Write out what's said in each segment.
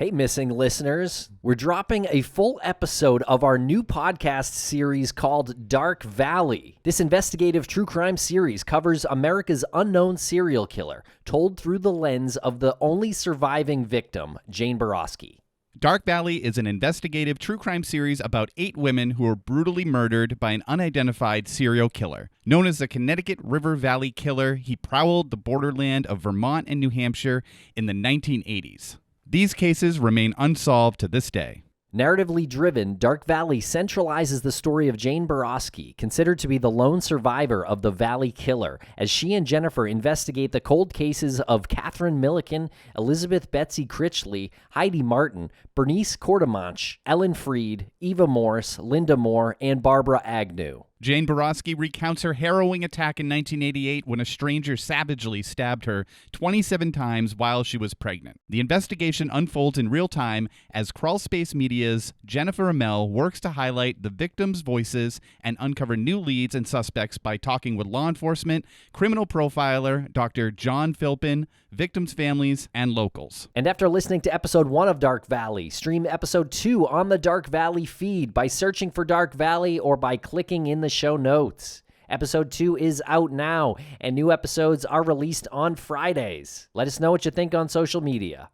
Hey, missing listeners. We're dropping a full episode of our new podcast series called Dark Valley. This investigative true crime series covers America's unknown serial killer, told through the lens of the only surviving victim, Jane Boroski. Dark Valley is an investigative true crime series about 8 women who were brutally murdered by an unidentified serial killer. Known as the Connecticut River Valley Killer, he prowled the borderland of Vermont and New Hampshire in the 1980s. These cases remain unsolved to this day. Narratively driven, Dark Valley centralizes the story of Jane Boroski, considered to be the lone survivor of the Valley Killer, as she and Jennifer investigate the cold cases of Catherine Milliken, Elizabeth Betsy Critchley, Heidi Martin, Bernice Cordemanche, Ellen Freed, Eva Morse, Linda Moore, and Barbara Agnew. Jane Boroski recounts her harrowing attack in 1988 when a stranger savagely stabbed her 27 times while she was pregnant. The investigation unfolds in real time as Crawlspace Media's Jennifer Amell works to highlight the victims' voices and uncover new leads and suspects by talking with law enforcement, criminal profiler Dr. John Philpin, victims' families, and locals. And after listening to episode 1 of Dark Valley, stream episode 2 on the Dark Valley feed by searching for Dark Valley or by clicking in the show notes. Episode 2 is out now, and new episodes are released on Fridays. Let us know what you think on social media.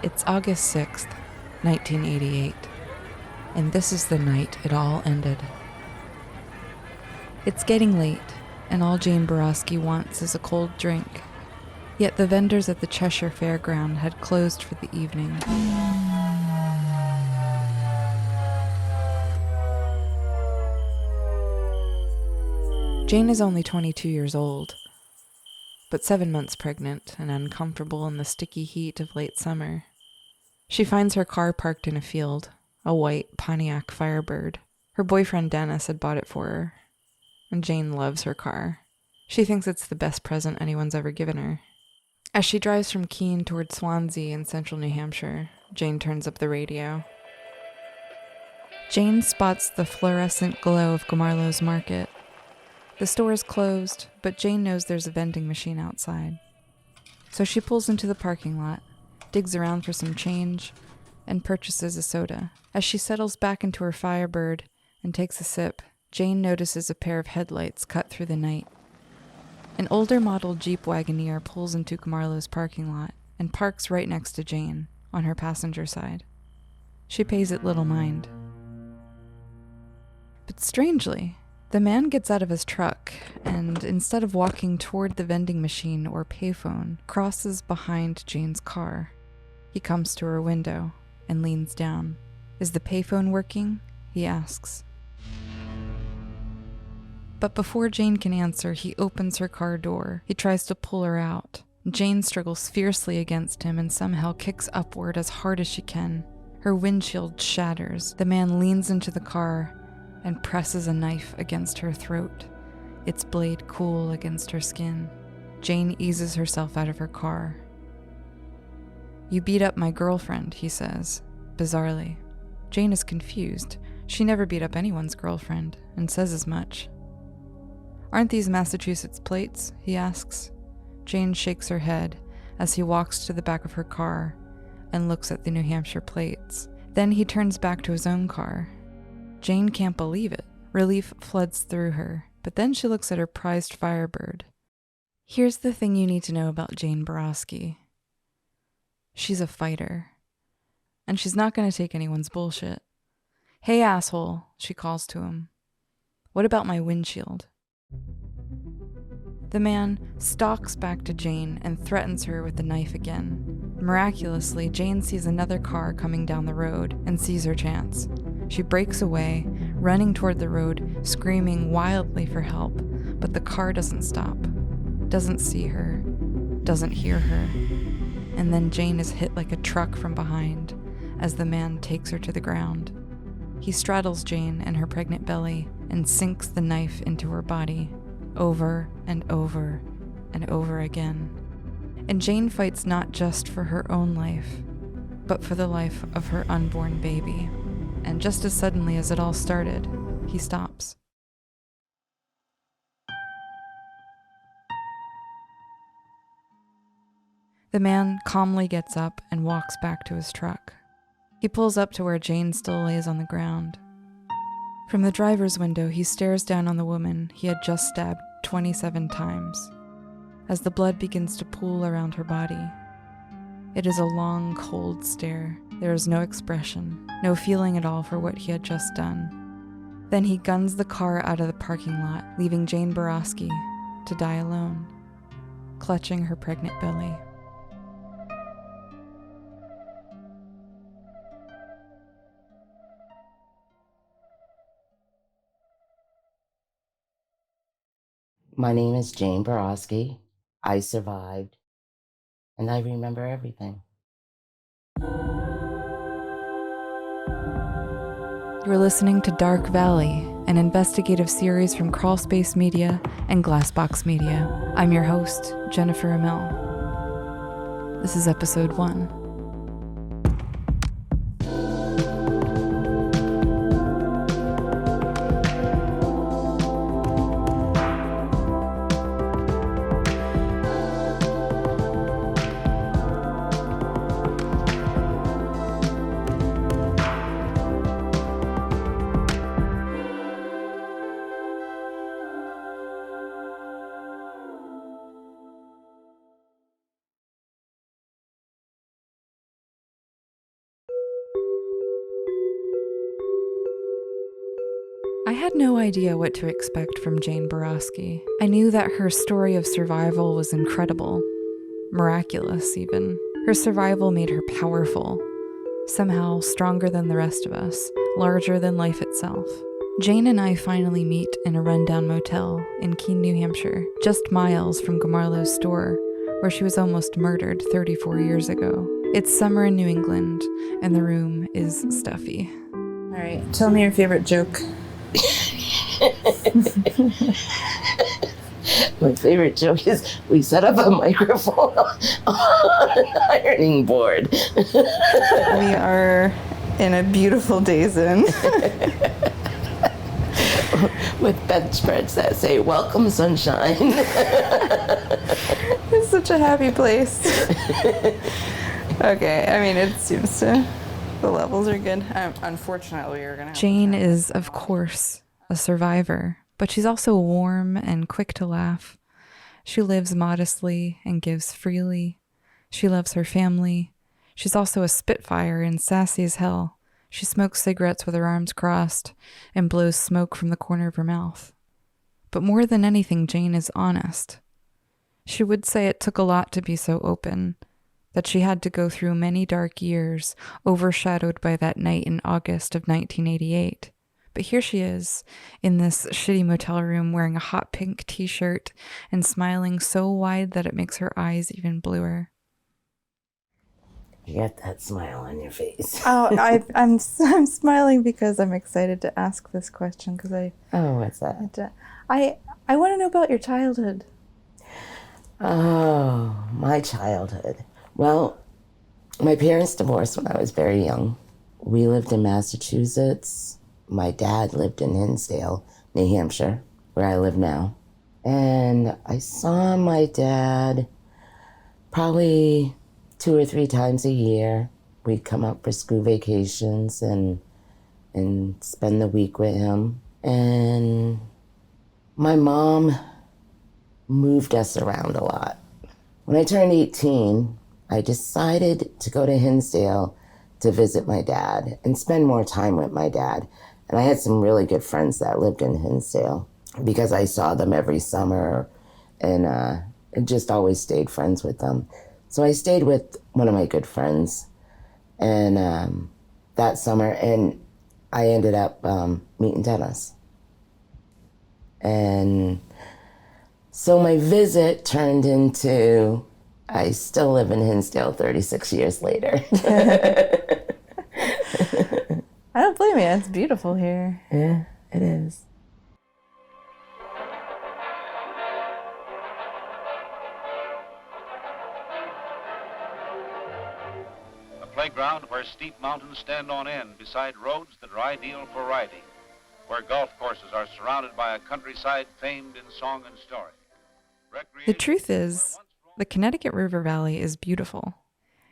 It's August 6th, 1988, and this is the night it all ended. It's getting late, and all Jane Boroski wants is a cold drink. Yet the vendors at the Cheshire Fairground had closed for the evening. Jane is only 22 years old, but 7 months pregnant and uncomfortable in the sticky heat of late summer. She finds her car parked in a field, a white Pontiac Firebird. Her boyfriend Dennis had bought it for her, and Jane loves her car. She thinks it's the best present anyone's ever given her. As she drives from Keene toward Swansea in central New Hampshire, Jane turns up the radio. Jane spots the fluorescent glow of Gomarlow's Market. The store is closed, but Jane knows there's a vending machine outside. So she pulls into the parking lot, digs around for some change, and purchases a soda. As she settles back into her Firebird and takes a sip, Jane notices a pair of headlights cut through the night. An older model Jeep Wagoneer pulls into Gomarlow's parking lot and parks right next to Jane, on her passenger side. She pays it little mind. But strangely, the man gets out of his truck and, instead of walking toward the vending machine or payphone, crosses behind Jane's car. He comes to her window and leans down. "Is the payphone working?" he asks. But before Jane can answer, he opens her car door. He tries to pull her out. Jane struggles fiercely against him and somehow kicks upward as hard as she can. Her windshield shatters. The man leans into the car and presses a knife against her throat, its blade cool against her skin. Jane eases herself out of her car. "You beat up my girlfriend," he says, bizarrely. Jane is confused. She never beat up anyone's girlfriend, and says as much. "Aren't these Massachusetts plates?" he asks. Jane shakes her head as he walks to the back of her car and looks at the New Hampshire plates. Then he turns back to his own car. Jane can't believe it. Relief floods through her, but then she looks at her prized Firebird. Here's the thing you need to know about Jane Boroski. She's a fighter, and she's not going to take anyone's bullshit. "Hey, asshole," she calls to him. "What about my windshield?" The man stalks back to Jane and threatens her with the knife again. Miraculously, Jane sees another car coming down the road and sees her chance. She breaks away, running toward the road, screaming wildly for help, but the car doesn't stop, doesn't see her, doesn't hear her. And then Jane is hit like a truck from behind as the man takes her to the ground. He straddles Jane and her pregnant belly and sinks the knife into her body, over and over and over again. And Jane fights not just for her own life, but for the life of her unborn baby. And just as suddenly as it all started, he stops. The man calmly gets up and walks back to his truck. He pulls up to where Jane still lays on the ground. From the driver's window, he stares down on the woman he had just stabbed 27 times. As the blood begins to pool around her body, it is a long, cold stare. There is no expression, no feeling at all for what he had just done. Then he guns the car out of the parking lot, leaving Jane Boroski to die alone, clutching her pregnant belly. My name is Jane Boroski. I survived, and I remember everything. You're listening to Dark Valley, an investigative series from Crawlspace Media and Glassbox Media. I'm your host, Jennifer Amell. This is episode 1. I had no idea what to expect from Jane Boroski. I knew that her story of survival was incredible, miraculous even. Her survival made her powerful, somehow stronger than the rest of us, larger than life itself. Jane and I finally meet in a rundown motel in Keene, New Hampshire, just miles from Gamarlo's store, where she was almost murdered 34 years ago. It's summer in New England, and the room is stuffy. All right, tell me your favorite joke. My favorite joke is we set up a microphone on an ironing board. We are in a beautiful Days Inn. With bedspreads that say, "Welcome, sunshine." It's such a happy place. Okay, I mean, it seems to... The levels are good. Unfortunately, we're going to... Jane is, of course, a survivor, but she's also warm and quick to laugh. She lives modestly and gives freely. She loves her family. She's also a spitfire and sassy as hell. She smokes cigarettes with her arms crossed and blows smoke from the corner of her mouth. But more than anything, Jane is honest. She would say it took a lot to be so open, that she had to go through many dark years, overshadowed by that night in August of 1988. But here she is, in this shitty motel room, wearing a hot pink t-shirt and smiling so wide that it makes her eyes even bluer. You got that smile on your face. I'm smiling because I'm excited to ask this question, because What's that? I want to know about your childhood. Oh, my childhood. Well, my parents divorced when I was very young. We lived in Massachusetts. My dad lived in Hinsdale, New Hampshire, where I live now. And I saw my dad probably 2 or 3 times a year. We'd come up for school vacations and spend the week with him. And my mom moved us around a lot. When I turned 18, I decided to go to Hinsdale to visit my dad and spend more time with my dad. And I had some really good friends that lived in Hinsdale because I saw them every summer and just always stayed friends with them. So I stayed with one of my good friends and that summer, and I ended up meeting Dennis. And so my visit turned into, I still live in Hinsdale 36 years later. I don't blame you. It's beautiful here. Yeah, it is. A playground where steep mountains stand on end beside roads that are ideal for riding, where golf courses are surrounded by a countryside famed in song and story. The truth is, The Connecticut River Valley is beautiful,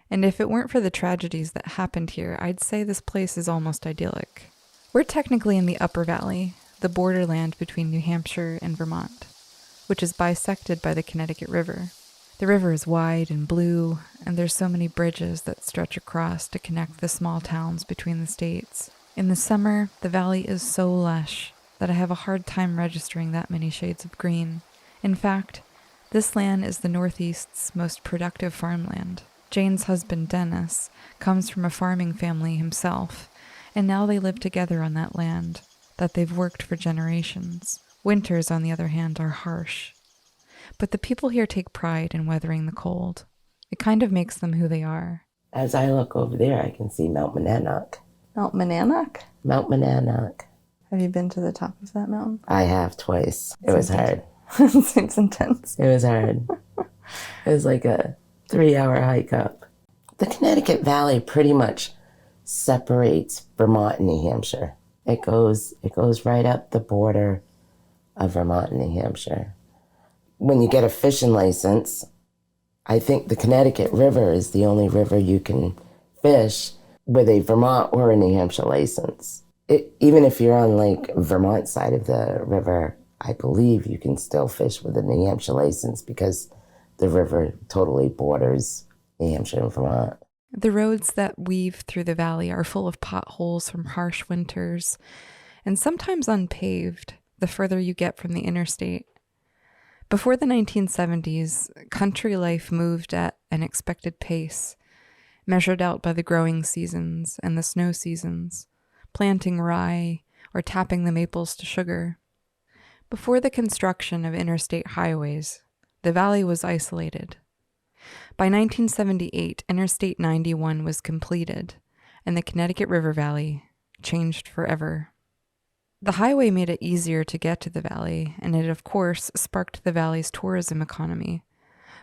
and if it weren't for the tragedies that happened here, I'd say this place is almost idyllic. We're technically in the Upper Valley, the borderland between New Hampshire and Vermont, which is bisected by the Connecticut River. The river is wide and blue, and there's so many bridges that stretch across to connect the small towns between the states. In the summer, the valley is so lush that I have a hard time registering that many shades of green. In fact, this land is the Northeast's most productive farmland. Jane's husband, Dennis, comes from a farming family himself, and now they live together on that land that they've worked for generations. Winters, on the other hand, are harsh. But the people here take pride in weathering the cold. It kind of makes them who they are. As I look over there, I can see Mount Monadnock. Mount Monadnock? Mount Monadnock. Have you been to the top of that mountain? I have twice. It was hard. Seems intense. It was hard. It was like a 3-hour hike up. The Connecticut Valley pretty much separates Vermont and New Hampshire. It goes right up the border of Vermont and New Hampshire. When you get a fishing license, I think the Connecticut River is the only river you can fish with a Vermont or a New Hampshire license. Even if you're on like Vermont side of the river, I believe you can still fish with a New Hampshire license because the river totally borders New Hampshire and Vermont. The roads that weave through the valley are full of potholes from harsh winters and sometimes unpaved the further you get from the interstate. Before the 1970s, country life moved at an expected pace, measured out by the growing seasons and the snow seasons, planting rye or tapping the maples to sugar. Before the construction of interstate highways, the valley was isolated. By 1978, Interstate 91 was completed, and the Connecticut River Valley changed forever. The highway made it easier to get to the valley, and it, of course, sparked the valley's tourism economy,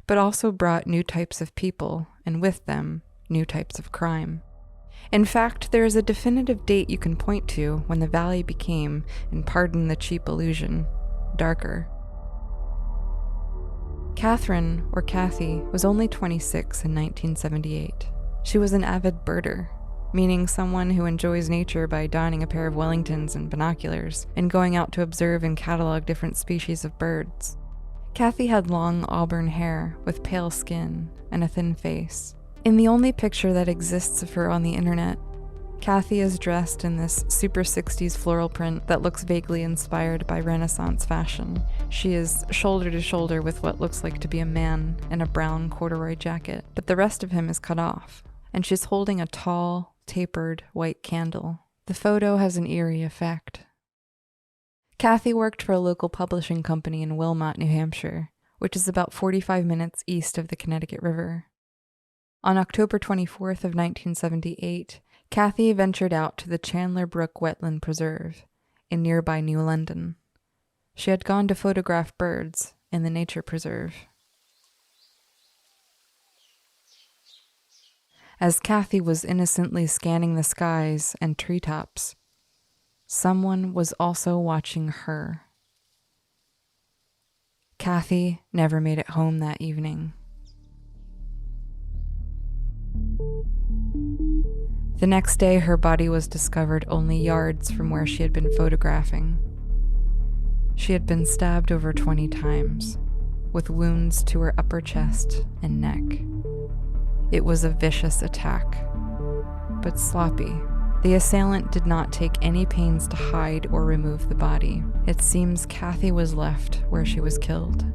but also brought new types of people, and with them, new types of crime. In fact, there is a definitive date you can point to when the valley became, and pardon the cheap illusion, darker. Catherine, or Kathy, was only 26 in 1978. She was an avid birder, meaning someone who enjoys nature by donning a pair of Wellingtons and binoculars and going out to observe and catalog different species of birds. Kathy had long auburn hair with pale skin and a thin face. In the only picture that exists of her on the internet, Kathy is dressed in this super 60s floral print that looks vaguely inspired by Renaissance fashion. She is shoulder to shoulder with what looks like to be a man in a brown corduroy jacket, but the rest of him is cut off, and she's holding a tall, tapered white candle. The photo has an eerie effect. Kathy worked for a local publishing company in Wilmot, New Hampshire, which is about 45 minutes east of the Connecticut River. On October 24th of 1978, Kathy ventured out to the Chandler Brook Wetland Preserve in nearby New London. She had gone to photograph birds in the nature preserve. As Kathy was innocently scanning the skies and treetops, someone was also watching her. Kathy never made it home that evening. The next day, her body was discovered only yards from where she had been photographing. She had been stabbed over 20 times, with wounds to her upper chest and neck. It was a vicious attack, but sloppy. The assailant did not take any pains to hide or remove the body. It seems Kathy was left where she was killed.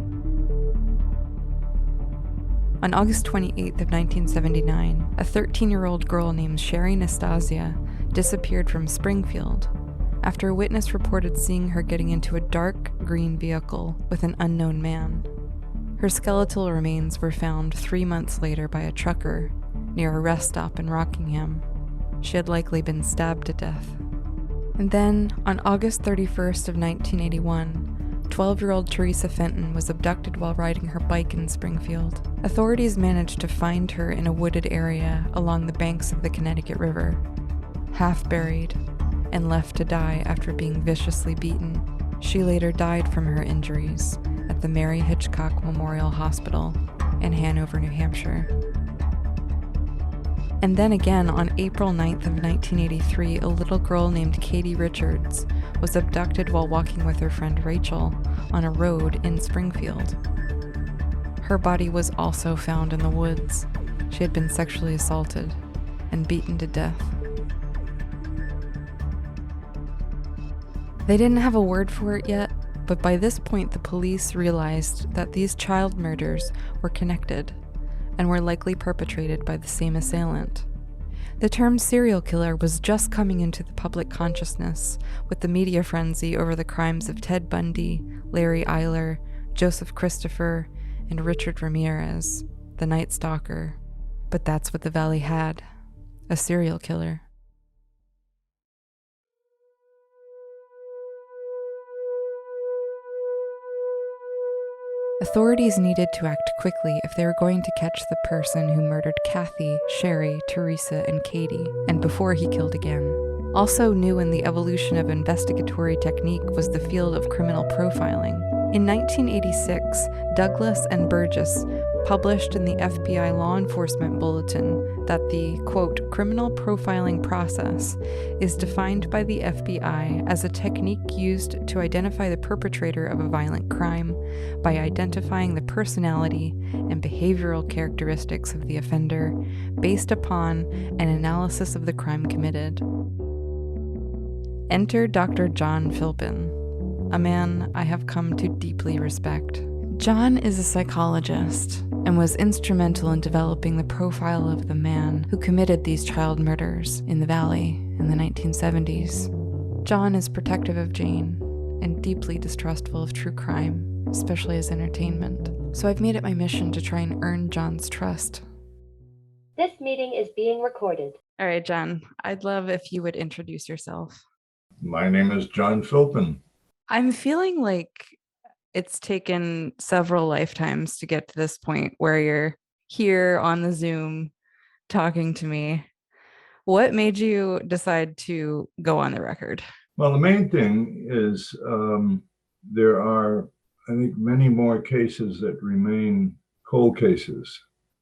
On August 28th of 1979, a 13-year-old girl named Sherry Nastasia disappeared from Springfield after a witness reported seeing her getting into a dark green vehicle with an unknown man. Her skeletal remains were found 3 months later by a trucker near a rest stop in Rockingham. She had likely been stabbed to death. And then, on August 31st of 1981, 12-year-old Teresa Fenton was abducted while riding her bike in Springfield. Authorities managed to find her in a wooded area along the banks of the Connecticut River, half buried and left to die after being viciously beaten. She later died from her injuries at the Mary Hitchcock Memorial Hospital in Hanover, New Hampshire. And then again on April 9th of 1983, a little girl named Katie Richards was abducted while walking with her friend Rachel on a road in Springfield. Her body was also found in the woods. She had been sexually assaulted and beaten to death. They didn't have a word for it yet, but by this point the police realized that these child murders were connected and were likely perpetrated by the same assailant. The term serial killer was just coming into the public consciousness with the media frenzy over the crimes of Ted Bundy, Larry Eiler, Joseph Christopher, and Richard Ramirez, the Night Stalker. But that's what the Valley had, a serial killer. Authorities needed to act quickly if they were going to catch the person who murdered Kathy, Sherry, Teresa, and Katie, and before he killed again. Also new in the evolution of investigatory technique was the field of criminal profiling. In 1986, Douglas and Burgess published in the FBI Law Enforcement Bulletin that the, quote, criminal profiling process is defined by the FBI as a technique used to identify the perpetrator of a violent crime by identifying the personality and behavioral characteristics of the offender based upon an analysis of the crime committed. Enter Dr. John Philpin, a man I have come to deeply respect. John is a psychologist and was instrumental in developing the profile of the man who committed these child murders in the Valley in the 1970s. John is protective of Jane and deeply distrustful of true crime, especially as entertainment. So I've made it my mission to try and earn John's trust. This meeting is being recorded. All right, John, I'd love if you would introduce yourself. My name is John Philpin. I'm feeling like it's taken several lifetimes to get to this point where you're here on the Zoom talking to me. What made you decide to go on the record? Well, the main thing is there are, I think, many more cases that remain cold cases.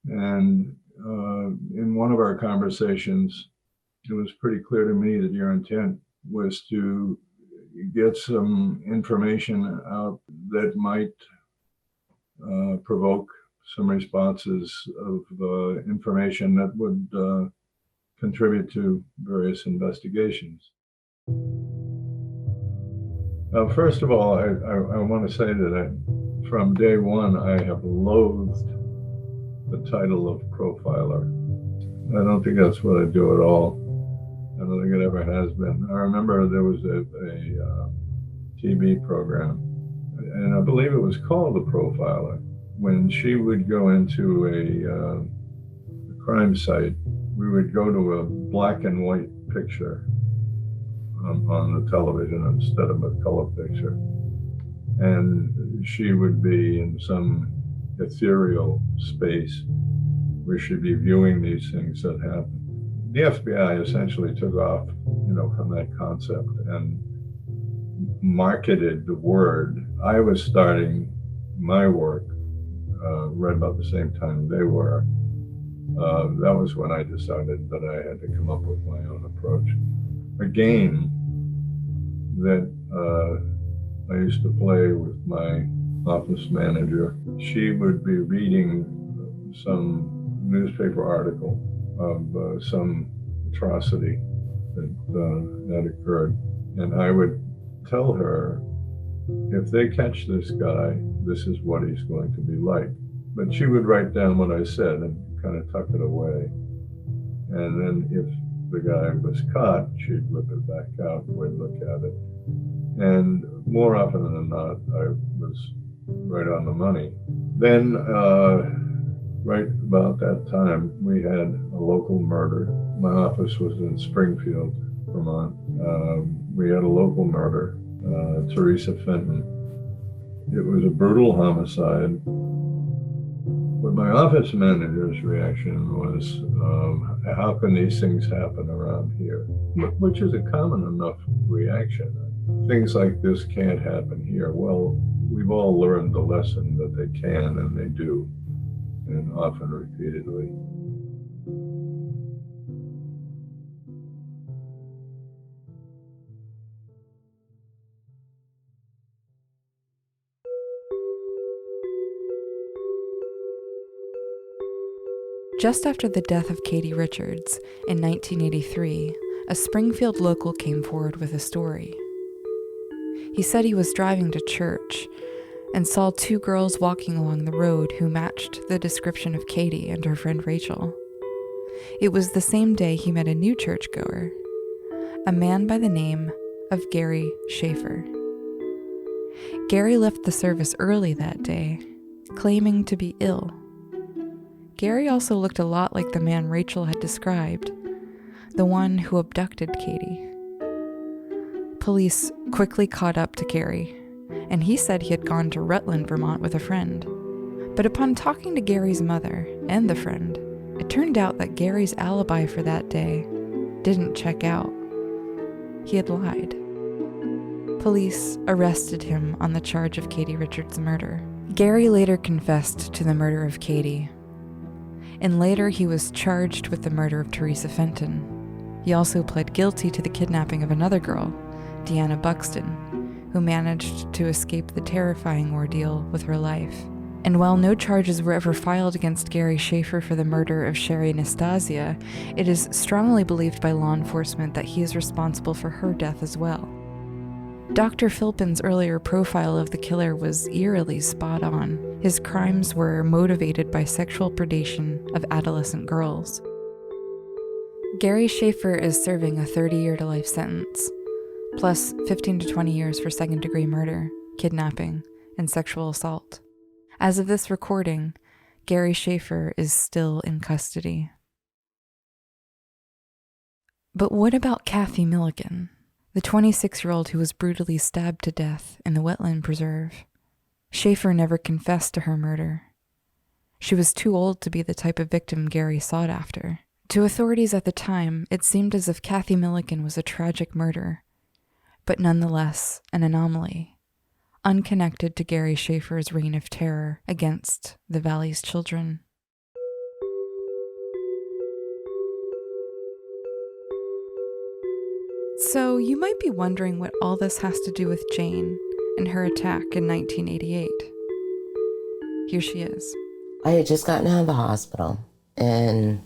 And in one of our conversations, it was pretty clear to me that your intent was to get some information out that might provoke some responses of information that would contribute to various investigations. First of all, I want to say that from day one, I have loathed the title of profiler. I don't think that's what I do at all. I don't think it ever has been. I remember there was a TV program, and I believe it was called The Profiler. When she would go into a crime site, we would go to a black and white picture on the television instead of a color picture. And she would be in some ethereal space where she'd be viewing these things that happen. The FBI essentially took off, from that concept and marketed the word. I was starting my work right about the same time they were. That was when I decided that I had to come up with my own approach. A game that I used to play with my office manager. She would be reading some newspaper article of some atrocity that occurred. And I would tell her, if they catch this guy, this is what he's going to be like. But she would write down what I said and kind of tuck it away. And then if the guy was caught, she'd whip it back out and we'd look at it. And more often than not, I was right on the money. Then, right about that time, we had a local murder. My office was in Springfield, Vermont. We had a local murder, Teresa Fenton. It was a brutal homicide. But my office manager's reaction was, how can these things happen around here? Which is a common enough reaction. Things like this can't happen here. Well, we've all learned the lesson that they can and they do. and often repeatedly. Just after the death of Katie Richards in 1983, a Springfield local came forward with a story. He said he was driving to church and saw two girls walking along the road who matched the description of Katie and her friend Rachel. It was the same day he met a new churchgoer, a man by the name of Gary Schaefer. Gary left the service early that day, claiming to be ill. Gary also looked a lot like the man Rachel had described, the one who abducted Katie. Police quickly caught up to Gary, and he said he had gone to Rutland, Vermont with a friend. But upon talking to Gary's mother and the friend, it turned out that Gary's alibi for that day didn't check out. He had lied. Police arrested him on the charge of Katie Richards' murder. Gary later confessed to the murder of Katie, and later he was charged with the murder of Teresa Fenton. He also pled guilty to the kidnapping of another girl, Deanna Buxton, who managed to escape the terrifying ordeal with her life. And while no charges were ever filed against Gary Schaefer for the murder of Sherry Nastasia, it is strongly believed by law enforcement that he is responsible for her death as well. Dr. Philpin's earlier profile of the killer was eerily spot on. His crimes were motivated by sexual predation of adolescent girls. Gary Schaefer is serving a 30-year-to-life sentence, plus 15 to 20 years for second-degree murder, kidnapping, and sexual assault. As of this recording, Gary Schaefer is still in custody. But what about Kathy Milligan, the 26-year-old who was brutally stabbed to death in the wetland preserve? Schaefer never confessed to her murder. She was too old to be the type of victim Gary sought after. To authorities at the time, it seemed as if Kathy Milligan was a tragic murder, but nonetheless an anomaly, unconnected to Gary Schaefer's reign of terror against the Valley's children. So you might be wondering what all this has to do with Jane and her attack in 1988. Here she is. I had just gotten out of the hospital, and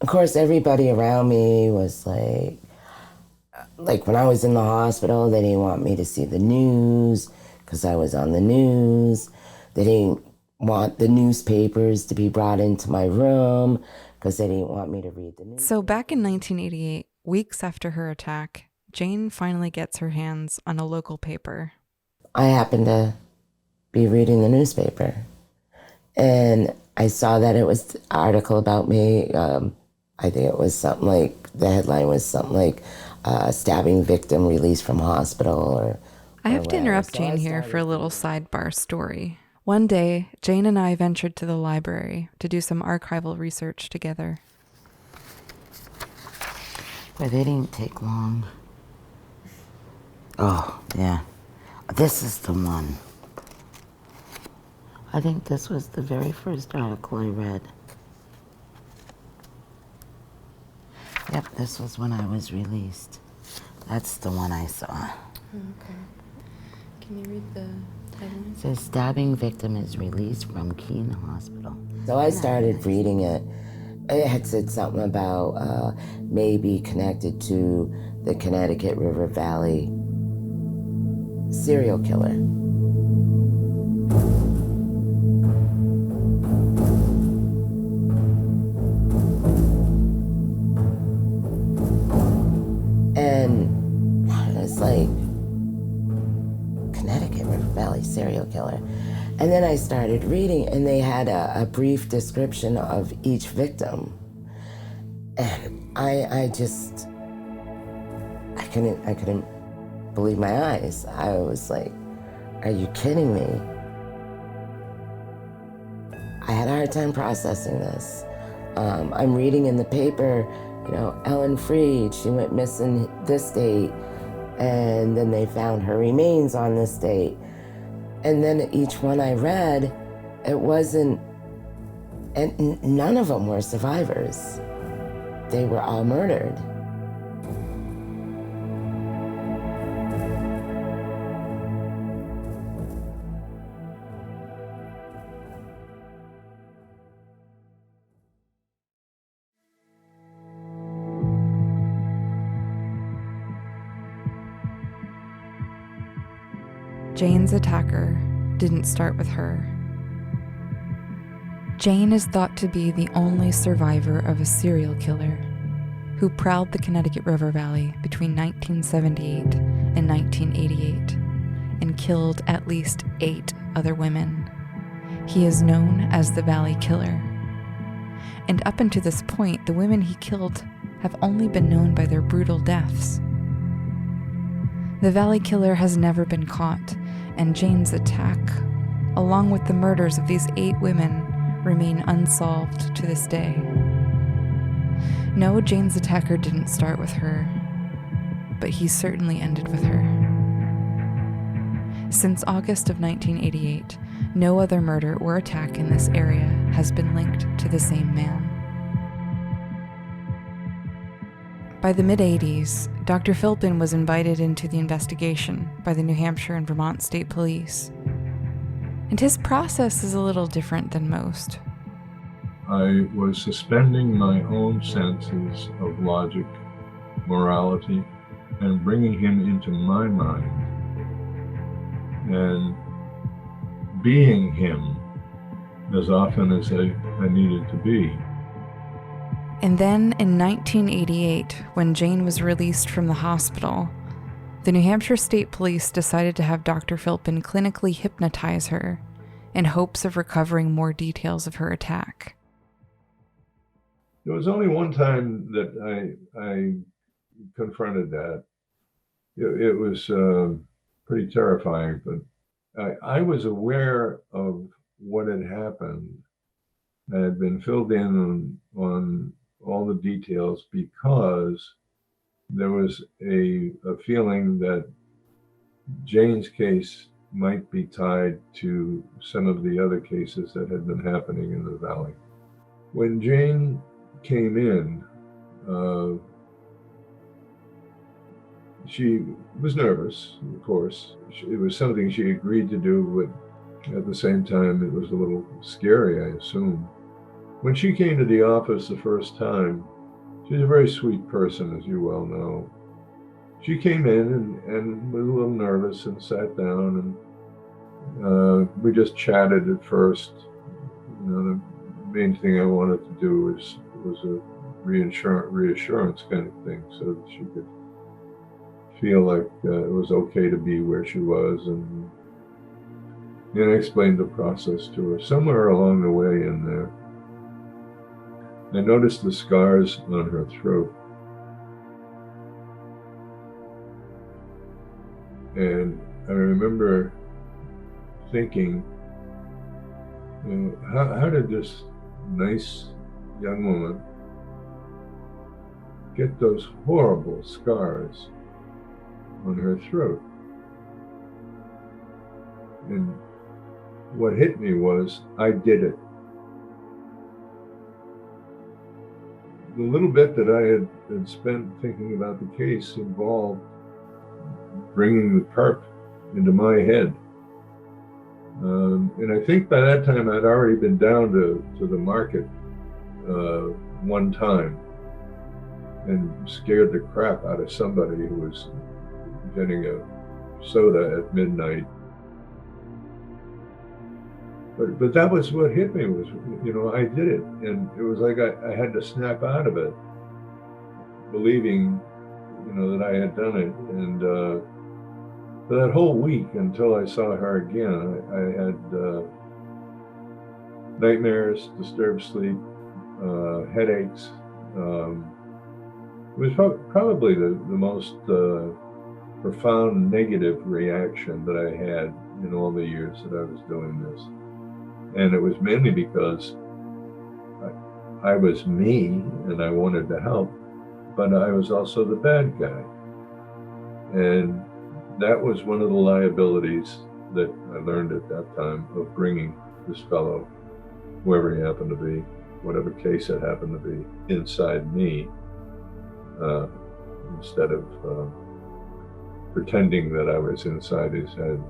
of course everybody around me was like when I was in the hospital, they didn't want me to see the news because I was on the news. They didn't want the newspapers to be brought into my room because they didn't want me to read the news. So back in 1988, weeks after her attack, Jane finally gets her hands on a local paper. I happened to be reading the newspaper, and I saw that it was an article about me. I think it was something like, the headline was something like, stabbing victim released from hospital. I have to interrupt Jane here for a little sidebar story. One day, Jane and I ventured to the library to do some archival research together. But they didn't take long. Oh, yeah. This is the one. I think this was the very first article I read. Yep, this was when I was released. That's the one I saw. Okay. Can you read the headline? It says, stabbing victim is released from Keene Hospital. So I started reading it. It had said something about maybe connected to the Connecticut River Valley serial killer. And it's like, Connecticut River Valley serial killer. And then I started reading, and they had a brief description of each victim. And I couldn't believe my eyes. I was like, are you kidding me? I had a hard time processing this. I'm reading in the paper, Ellen Freed, she went missing this date, and then they found her remains on this date. And then each one I read, it wasn't And none of them were survivors. They were all murdered. Jane's attacker didn't start with her. Jane is thought to be the only survivor of a serial killer who prowled the Connecticut River Valley between 1978 and 1988 and killed at least 8 other women. He is known as the Valley Killer. And up until this point, the women he killed have only been known by their brutal deaths. The Valley Killer has never been caught, and Jane's attack, along with the murders of these 8 women, remain unsolved to this day. No, Jane's attacker didn't start with her, but he certainly ended with her. Since August of 1988, no other murder or attack in this area has been linked to the same man. By the mid-'80s, Dr. Philpin was invited into the investigation by the New Hampshire and Vermont State Police. And his process is a little different than most. I was suspending my own senses of logic, morality, and bringing him into my mind and being him as often as I needed to be. And then in 1988, when Jane was released from the hospital, the New Hampshire State Police decided to have Dr. Philpin clinically hypnotize her in hopes of recovering more details of her attack. There was only one time that I confronted that. It was pretty terrifying, but I was aware of what had happened. I had been filled in on all the details because there was a feeling that Jane's case might be tied to some of the other cases that had been happening in the valley. When Jane came in, she was nervous, of course. It was something she agreed to do, but at the same time, it was a little scary, I assume. When she came to the office the first time, she's a very sweet person, as you well know. She came in and was a little nervous and sat down, and we just chatted at first. You know, the main thing I wanted to do was a reassurance kind of thing, so that she could feel like it was okay to be where she was, and I explained the process to her. Somewhere along the way in there, I noticed the scars on her throat. And I remember thinking, how did this nice young woman get those horrible scars on her throat? And what hit me was, I did it. The little bit that I had spent thinking about the case involved bringing the perp into my head. And I think by that time I'd already been down to the market one time and scared the crap out of somebody who was getting a soda at midnight. But that was what hit me was, I did it. And it was like I had to snap out of it, believing, that I had done it. And for that whole week until I saw her again, I had nightmares, disturbed sleep, headaches. It was probably the most profound negative reaction that I had in all the years that I was doing this. And it was mainly because I was me and I wanted to help, but I was also the bad guy. And that was one of the liabilities that I learned at that time of bringing this fellow whoever he happened to be, whatever case it happened to be, inside me, instead of pretending that I was inside his head.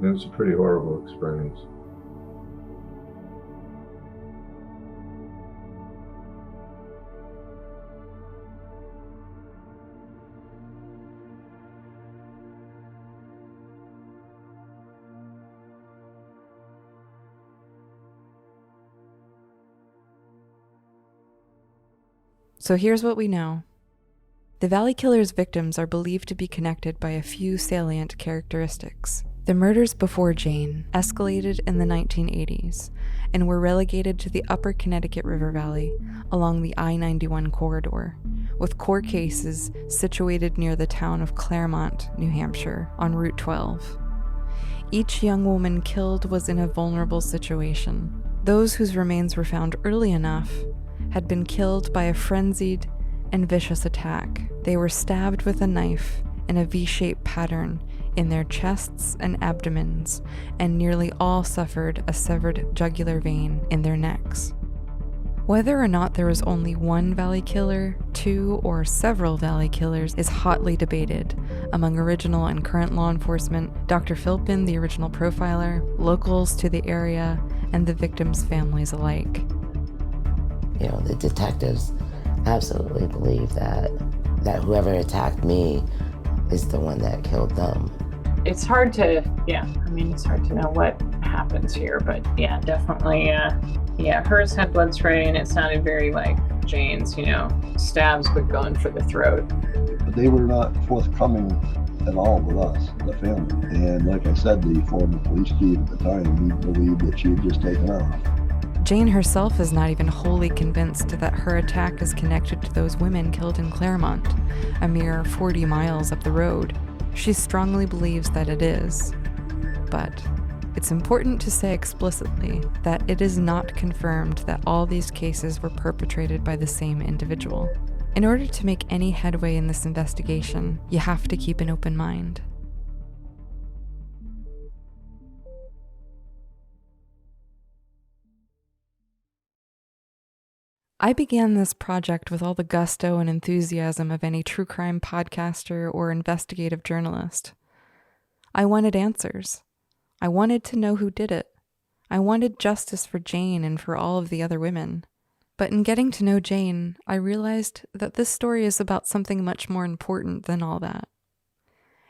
It was a pretty horrible experience. So here's what we know. The Valley Killer's victims are believed to be connected by a few salient characteristics. The murders before Jane escalated in the 1980s and were relegated to the upper Connecticut River Valley along the I-91 corridor, with core cases situated near the town of Claremont, New Hampshire, on Route 12. Each young woman killed was in a vulnerable situation. Those whose remains were found early enough had been killed by a frenzied and vicious attack. They were stabbed with a knife in a V-shaped pattern in their chests and abdomens, and nearly all suffered a severed jugular vein in their necks. Whether or not there was only one Valley Killer, two, or several Valley Killers is hotly debated among original and current law enforcement, Dr. Philpin, the original profiler, locals to the area, and the victims' families alike. You know, the detectives absolutely believe that whoever attacked me is the one that killed them. It's hard to, it's hard to know what happens here, but yeah, definitely, hers had blood spray and it sounded very like Jane's, stabs but going for the throat. But they were not forthcoming at all with us, the family. And like I said, the former police chief at the time, he believed that she had just taken off. Jane herself is not even wholly convinced that her attack is connected to those women killed in Claremont, a mere 40 miles up the road. She strongly believes that it is. But it's important to say explicitly that it is not confirmed that all these cases were perpetrated by the same individual. In order to make any headway in this investigation, you have to keep an open mind. I began this project with all the gusto and enthusiasm of any true crime podcaster or investigative journalist. I wanted answers. I wanted to know who did it. I wanted justice for Jane and for all of the other women. But in getting to know Jane, I realized that this story is about something much more important than all that.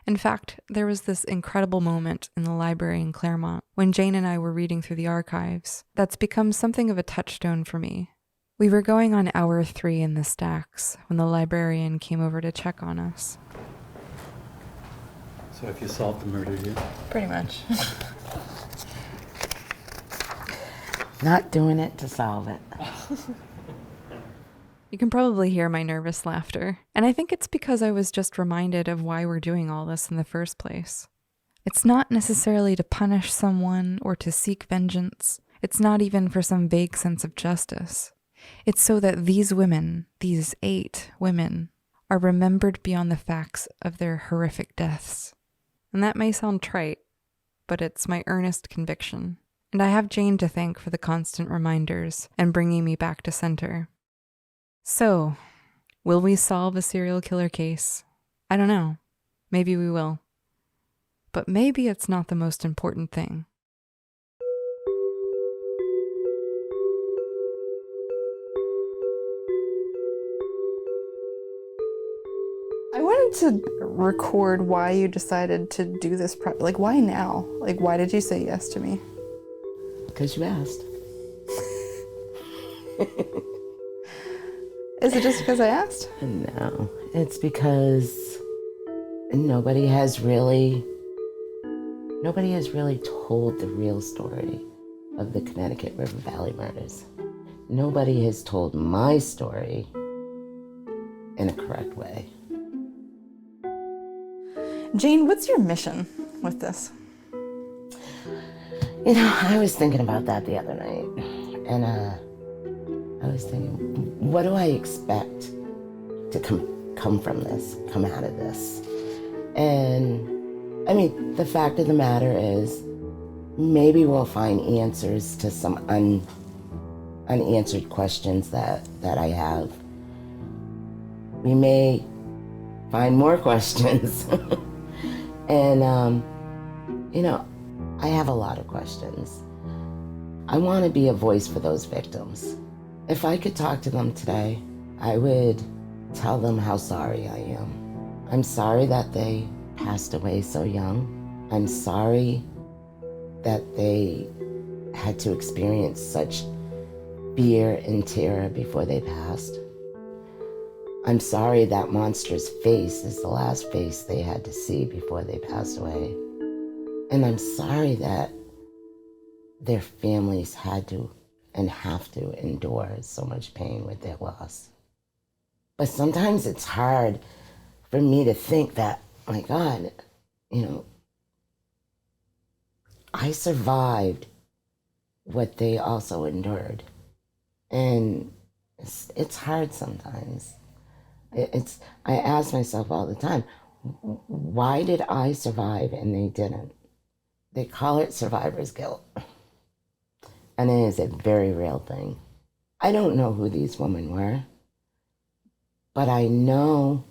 In fact, there was this incredible moment in the library in Claremont when Jane and I were reading through the archives that's become something of a touchstone for me. We were going on hour 3 in the stacks when the librarian came over to check on us. So have you solved the murder yet? Pretty much. Not doing it to solve it. You can probably hear my nervous laughter, and I think it's because I was just reminded of why we're doing all this in the first place. It's not necessarily to punish someone or to seek vengeance. It's not even for some vague sense of justice. It's so that these women, these 8 women, are remembered beyond the facts of their horrific deaths. And that may sound trite, but it's my earnest conviction. And I have Jane to thank for the constant reminders and bringing me back to center. So, will we solve a serial killer case? I don't know. Maybe we will. But maybe it's not the most important thing. I wanted to record why you decided to do this why now? Why did you say yes to me? Because you asked. Is it just because I asked? No, it's because nobody has really told the real story of the Connecticut River Valley murders. Nobody has told my story in a correct way. Jane, what's your mission with this? I was thinking about that the other night, and I was thinking, what do I expect to come from this, come out of this? And, the fact of the matter is, maybe we'll find answers to some unanswered questions that I have. We may find more questions. And, I have a lot of questions. I want to be a voice for those victims. If I could talk to them today, I would tell them how sorry I am. I'm sorry that they passed away so young. I'm sorry that they had to experience such fear and terror before they passed. I'm sorry that monster's face is the last face they had to see before they passed away. And I'm sorry that their families had to and have to endure so much pain with their loss. But sometimes it's hard for me to think that, my God, I survived what they also endured. And it's hard sometimes. I ask myself all the time, why did I survive and they didn't? They call it survivor's guilt. And it is a very real thing. I don't know who these women were, but I know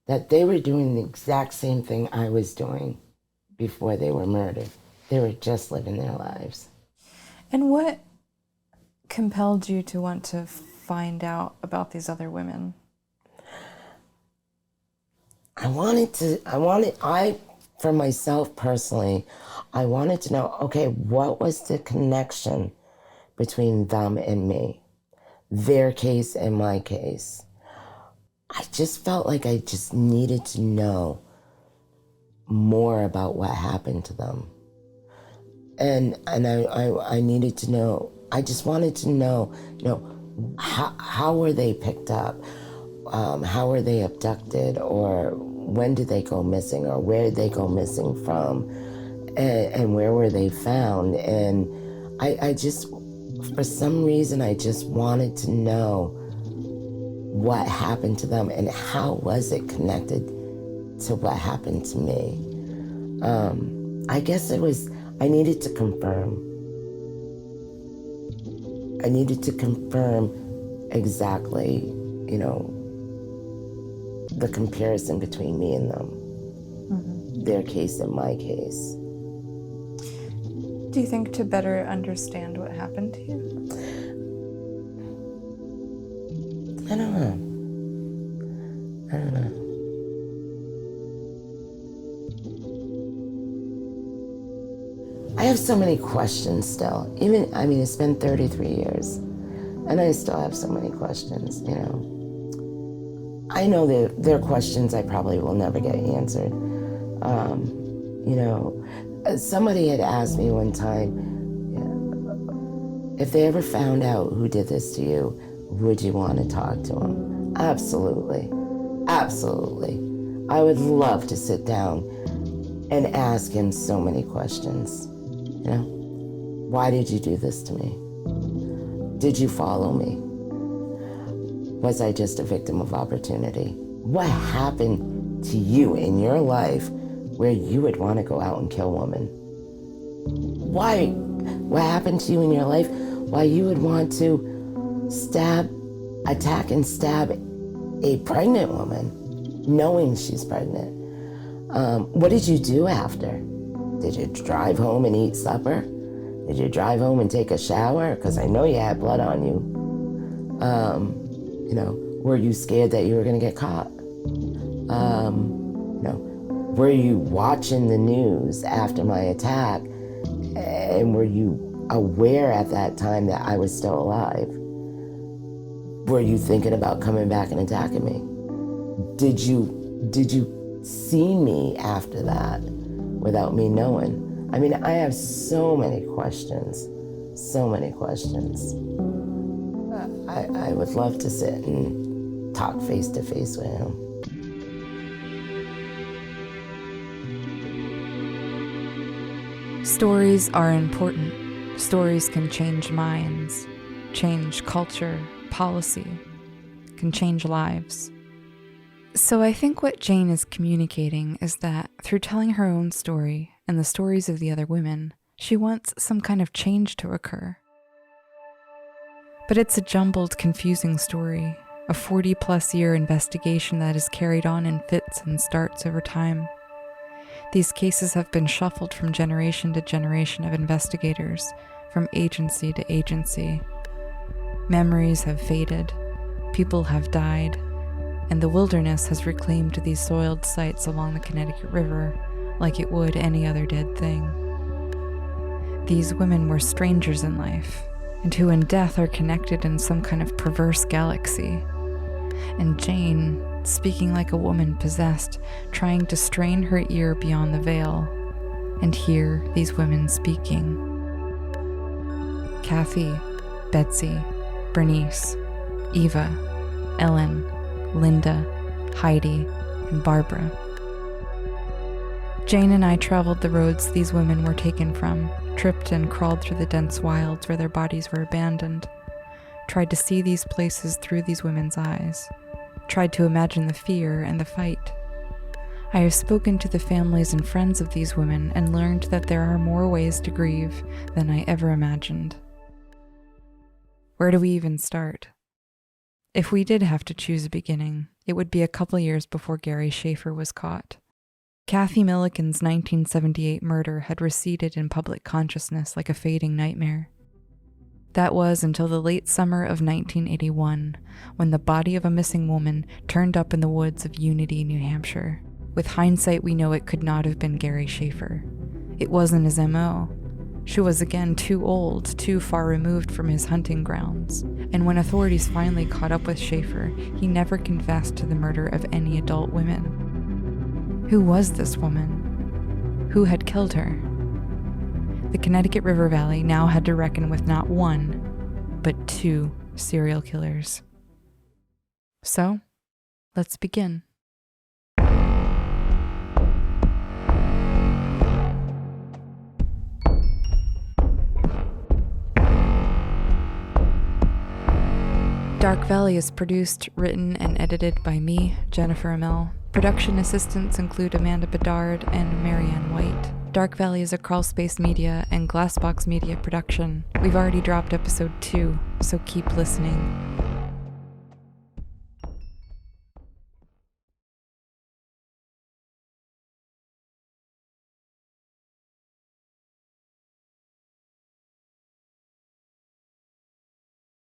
that they were doing the exact same thing I was doing before they were murdered. They were just living their lives. And what compelled you to want to find out about these other women? For myself personally, I wanted to know, okay, what was the connection between them and me? Their case and my case. I just felt like I just needed to know more about what happened to them. And I needed to know, I just wanted to know, how were they picked up? How were they abducted? Or when did they go missing? Or where did they go missing from? And where were they found? And I just, for some reason, I just wanted to know what happened to them and how was it connected to what happened to me. I guess it was, I needed to confirm. I needed to confirm exactly, the comparison between me and them. Mm-hmm. Their case and my case. Do you think to better understand what happened to you? I don't know. I have so many questions still. It's been 33 years, and I still have so many questions, I know there are questions I probably will never get answered. Somebody had asked me one time, if they ever found out who did this to you, would you want to talk to them? Absolutely. Absolutely. I would love to sit down and ask him so many questions. Why did you do this to me? Did you follow me? Was I just a victim of opportunity? What happened to you in your life where you would want to go out and kill women? Why? What happened to you in your life why you would want to attack and stab a pregnant woman, knowing she's pregnant? What did you do after? Did you drive home and eat supper? Did you drive home and take a shower? Because I know you had blood on you. Were you scared that you were going to get caught? Were you watching the news after my attack? And were you aware at that time that I was still alive? Were you thinking about coming back and attacking me? Did you see me after that without me knowing? I have so many questions. So many questions. I would love to sit and talk face to face with him. Stories are important. Stories can change minds, change culture, policy, can change lives. So I think what Jane is communicating is that through telling her own story and the stories of the other women, She wants some kind of change to occur. But it's a jumbled, confusing story, a 40-plus year investigation that is carried on in fits and starts over time. These cases have been shuffled from generation to generation of investigators, from agency to agency. Memories have faded, people have died, and the wilderness has reclaimed these soiled sites along the Connecticut River like it would any other dead thing. These women were strangers in life, and who in death are connected in some kind of perverse galaxy. And Jane, speaking like a woman possessed, trying to strain her ear beyond the veil, and hear these women speaking. Kathy, Betsy, Bernice, Eva, Ellen, Linda, Heidi, and Barbara. Jane and I traveled the roads these women were taken from, tripped and crawled through the dense wilds where their bodies were abandoned, tried to see these places through these women's eyes, tried to imagine the fear and the fight. I have spoken to the families and friends of these women and learned that there are more ways to grieve than I ever imagined. Where do we even start? If we did have to choose a beginning, it would be a couple years before Gary Schaefer was caught. Kathy Milliken's 1978 murder had receded in public consciousness like a fading nightmare. That was until the late summer of 1981, when the body of a missing woman turned up in the woods of Unity, New Hampshire. With hindsight, we know it could not have been Gary Schaefer. It wasn't his M.O. She was again too old, too far removed from his hunting grounds. And when authorities finally caught up with Schaefer, he never confessed to the murder of any adult women. Who was this woman? Who had killed her? The Connecticut River Valley now had to reckon with not one, but two serial killers. So, let's begin. Dark Valley is produced, written, and edited by me, Jennifer Amell. Production assistants include Amanda Bedard and Marianne White. Dark Valley is a Crawlspace Media and Glassbox Media production. We've already dropped episode 2, so keep listening.